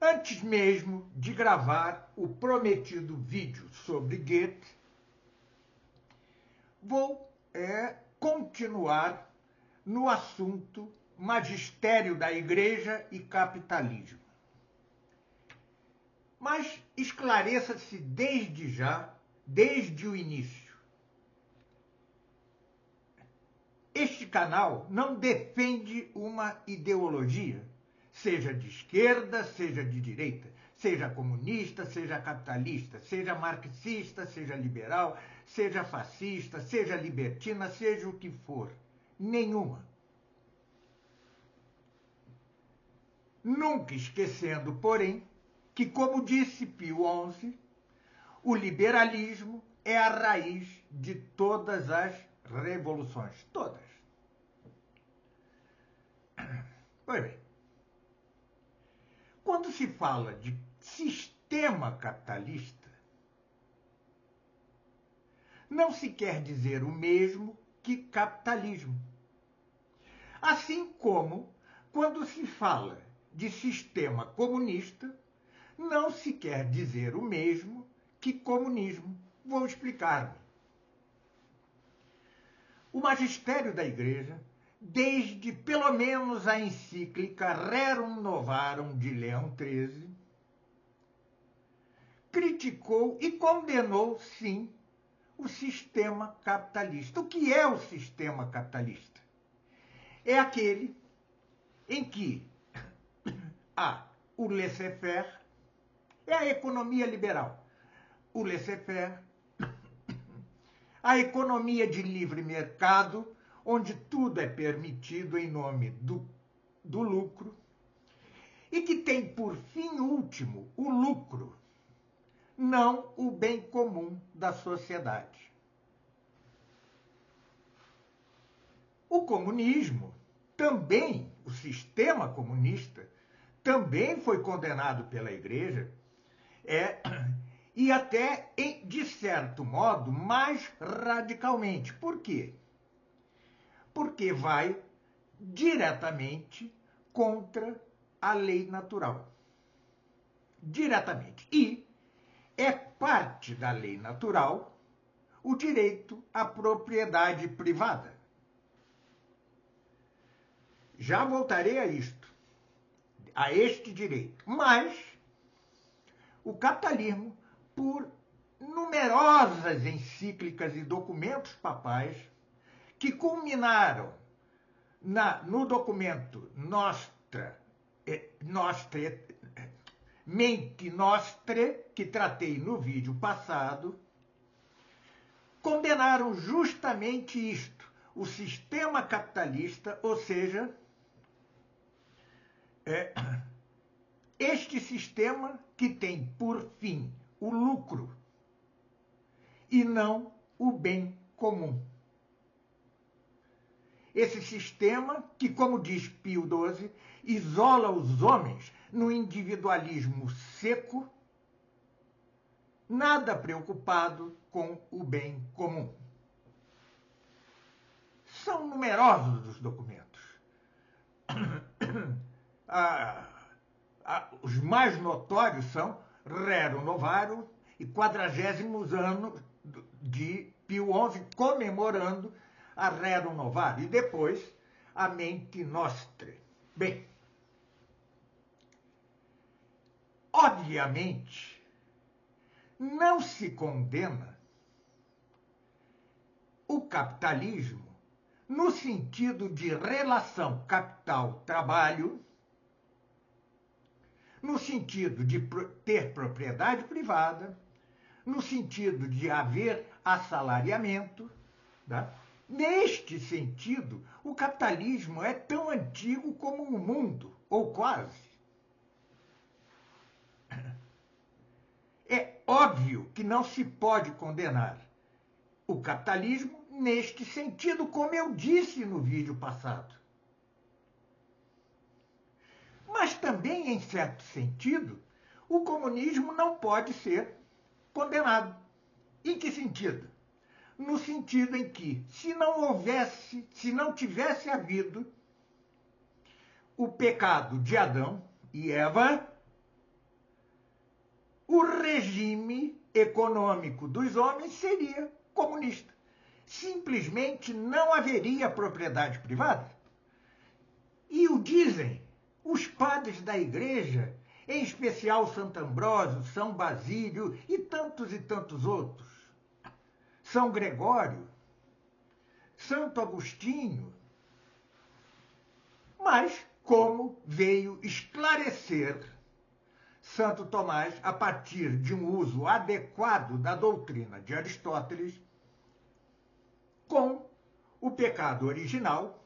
Antes mesmo de gravar o prometido vídeo sobre Goethe, vou continuar no assunto magistério da Igreja e capitalismo. Mas esclareça-se desde já, desde o início. Este canal não defende uma ideologia, seja de esquerda, seja de direita, seja comunista, seja capitalista, seja marxista, seja liberal, seja fascista, seja libertina, seja o que for. Nenhuma. Nunca esquecendo, porém, que, como disse Pio XI, o liberalismo é a raiz de todas as revoluções. Todas. Pois bem, quando se fala de sistema capitalista, não se quer dizer o mesmo que capitalismo. Assim como, quando se fala de sistema comunista, não se quer dizer o mesmo que comunismo. Vou explicar-me. O magistério da Igreja, desde pelo menos a encíclica Rerum Novarum de Leão XIII, criticou e condenou, sim, o sistema capitalista. O que é o sistema capitalista? É aquele em que há o laissez-faire, é a economia liberal, o laissez-faire, a economia de livre mercado, onde tudo é permitido em nome do lucro, e que tem por fim último o lucro, não o bem comum da sociedade. O comunismo também, o sistema comunista, também foi condenado pela Igreja, e até, de certo modo, mais radicalmente. Por quê? Porque vai diretamente contra a lei natural. Diretamente. E é parte da lei natural o direito à propriedade privada. Já voltarei a isto, a este direito. Mas o capitalismo, por numerosas encíclicas e documentos papais, que culminaram no documento Mente Nostre, que tratei no vídeo passado, condenaram justamente isto, o sistema capitalista, ou seja, este sistema que tem por fim o lucro e não o bem comum. Esse sistema que, como diz Pio XII, isola os homens no individualismo seco, nada preocupado com o bem comum. São numerosos os documentos. Os mais notórios são Rerum Novarum e 40º ano de Pio XI, comemorando a Rerum Novarum, e depois a Mente Nostre. Bem, obviamente, não se condena o capitalismo no sentido de relação capital-trabalho, no sentido de ter propriedade privada, no sentido de haver assalariamento, tá? Neste sentido, o capitalismo é tão antigo como o mundo, ou quase. É óbvio que não se pode condenar o capitalismo neste sentido, como eu disse no vídeo passado. Mas também, em certo sentido, o comunismo não pode ser condenado. Em que sentido? No sentido em que, se não tivesse havido o pecado de Adão e Eva, o regime econômico dos homens seria comunista. Simplesmente não haveria propriedade privada. E o dizem os padres da igreja, em especial Santo Ambrósio, São Basílio e tantos outros. São Gregório, Santo Agostinho. Mas, como veio esclarecer Santo Tomás a partir de um uso adequado da doutrina de Aristóteles, com o pecado original,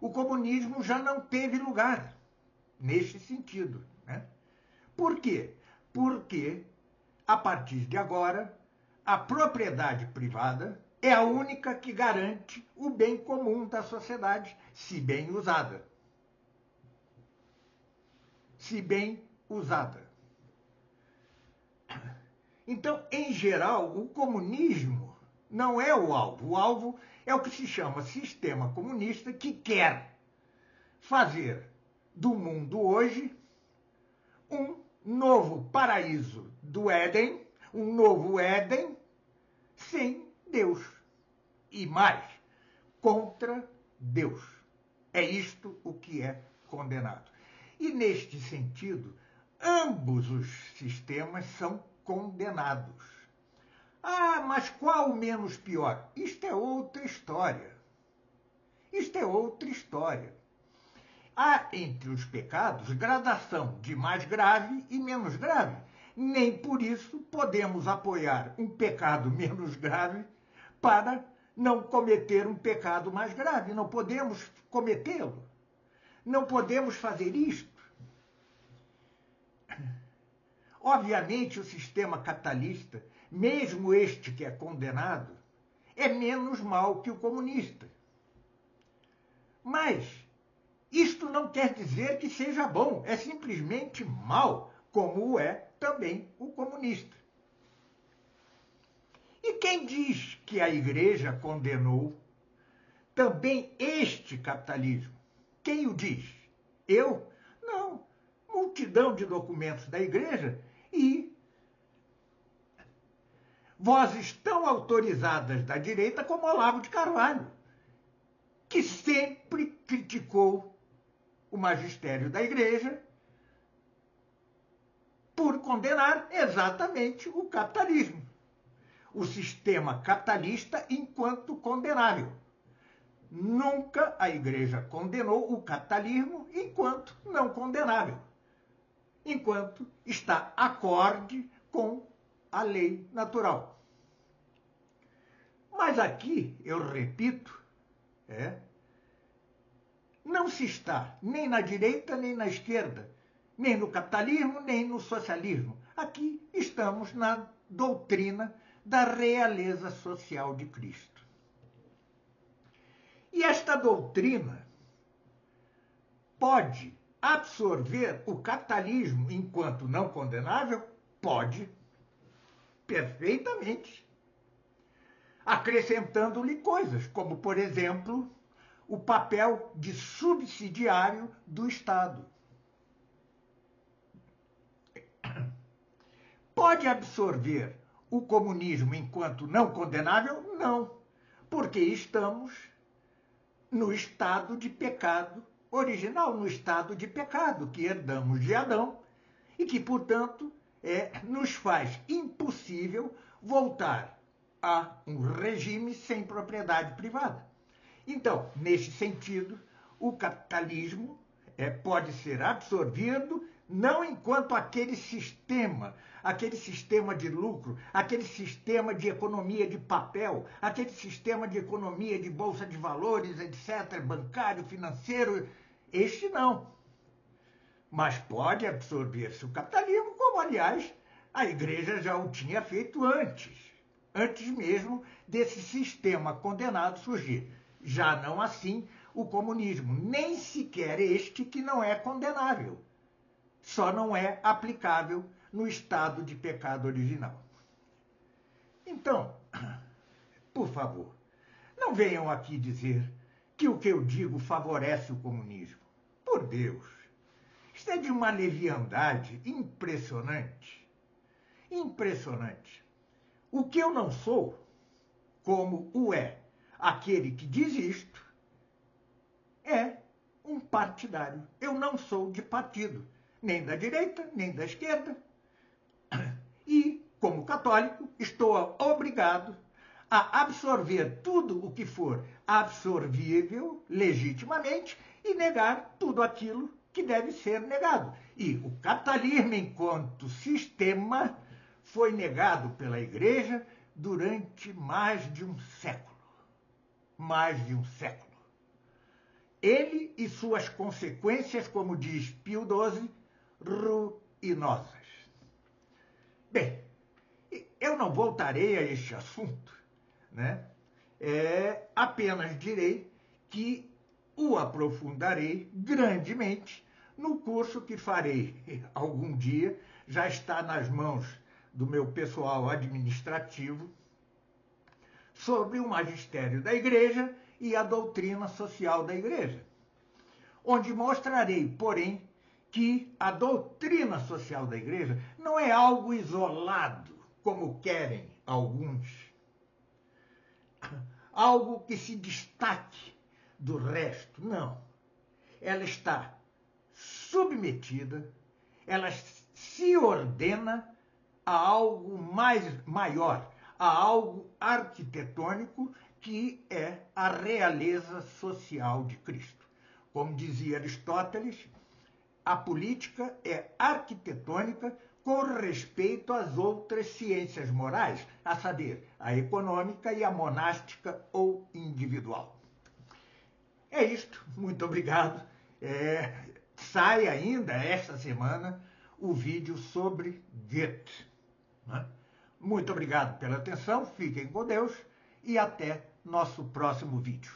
o comunismo já não teve lugar neste sentido, né? Por quê? Porque, a partir de agora, a propriedade privada é a única que garante o bem comum da sociedade, se bem usada. Se bem usada. Então, em geral, o comunismo não é o alvo. O alvo é o que se chama sistema comunista, que quer fazer do mundo hoje um novo paraíso do Éden, um novo Éden sem Deus. E mais, contra Deus. É isto o que é condenado. E, neste sentido, ambos os sistemas são condenados. Ah, mas qual o menos pior? Isto é outra história. Isto é outra história. Há entre os pecados gradação de mais grave e menos grave. Nem por isso podemos apoiar um pecado menos grave para não cometer um pecado mais grave. Não podemos cometê-lo. Não podemos fazer isto. Obviamente, o sistema capitalista, mesmo este que é condenado, é menos mau que o comunista. Mas isto não quer dizer que seja bom, é simplesmente mau, como é também o comunista. E quem diz que a Igreja condenou também este capitalismo? Quem o diz? Eu? Não. Multidão de documentos da Igreja e vozes tão autorizadas da direita como Olavo de Carvalho, que sempre criticou o magistério da Igreja por condenar exatamente o capitalismo, o sistema capitalista enquanto condenável. Nunca a Igreja condenou o capitalismo enquanto não condenável, enquanto está acorde com a lei natural. Mas aqui, eu repito, não se está nem na direita nem na esquerda, nem no capitalismo nem no socialismo. Aqui estamos na doutrina da realeza social de Cristo. E esta doutrina pode absorver o capitalismo enquanto não condenável? Pode, perfeitamente. Acrescentando-lhe coisas, como, por exemplo, o papel de subsidiário do Estado. Pode absorver o comunismo enquanto não condenável? Não, porque estamos no estado de pecado original, no estado de pecado que herdamos de Adão e que, portanto, nos faz impossível voltar a um regime sem propriedade privada. Então, neste sentido, o capitalismo pode ser absorvido não enquanto aquele sistema de lucro, aquele sistema de economia de papel, aquele sistema de economia de bolsa de valores, etc., bancário, financeiro, este não. Mas pode absorver-se o capitalismo, como, aliás, a Igreja já o tinha feito antes mesmo desse sistema condenado surgir. Já não assim o comunismo, nem sequer este que não é condenável. Só não é aplicável no estado de pecado original. Então, por favor, não venham aqui dizer que o que eu digo favorece o comunismo. Por Deus, isso é de uma leviandade impressionante. Impressionante. O que eu não sou, como o é aquele que diz isto, é um partidário. Eu não sou de partido, nem da direita, nem da esquerda. E, como católico, estou obrigado a absorver tudo o que for absorvível legitimamente e negar tudo aquilo que deve ser negado. E o capitalismo, enquanto sistema, foi negado pela Igreja durante mais de um século. Mais de um século. Ele e suas consequências, como diz Pio XII, ruinosas. Bem, eu não voltarei a este assunto, né? Apenas direi que o aprofundarei grandemente no curso que farei algum dia, já está nas mãos do meu pessoal administrativo, sobre o magistério da Igreja e a doutrina social da Igreja, onde mostrarei, porém, que a doutrina social da Igreja não é algo isolado, como querem alguns, algo que se destaque do resto. Não. Ela está submetida, ela se ordena a algo maior, a algo arquitetônico, que é a realeza social de Cristo. Como dizia Aristóteles, a política é arquitetônica com respeito às outras ciências morais, a saber, a econômica e a monástica ou individual. É isto, muito obrigado. Sai ainda esta semana o vídeo sobre Goethe. Né? Muito obrigado pela atenção, fiquem com Deus e até nosso próximo vídeo.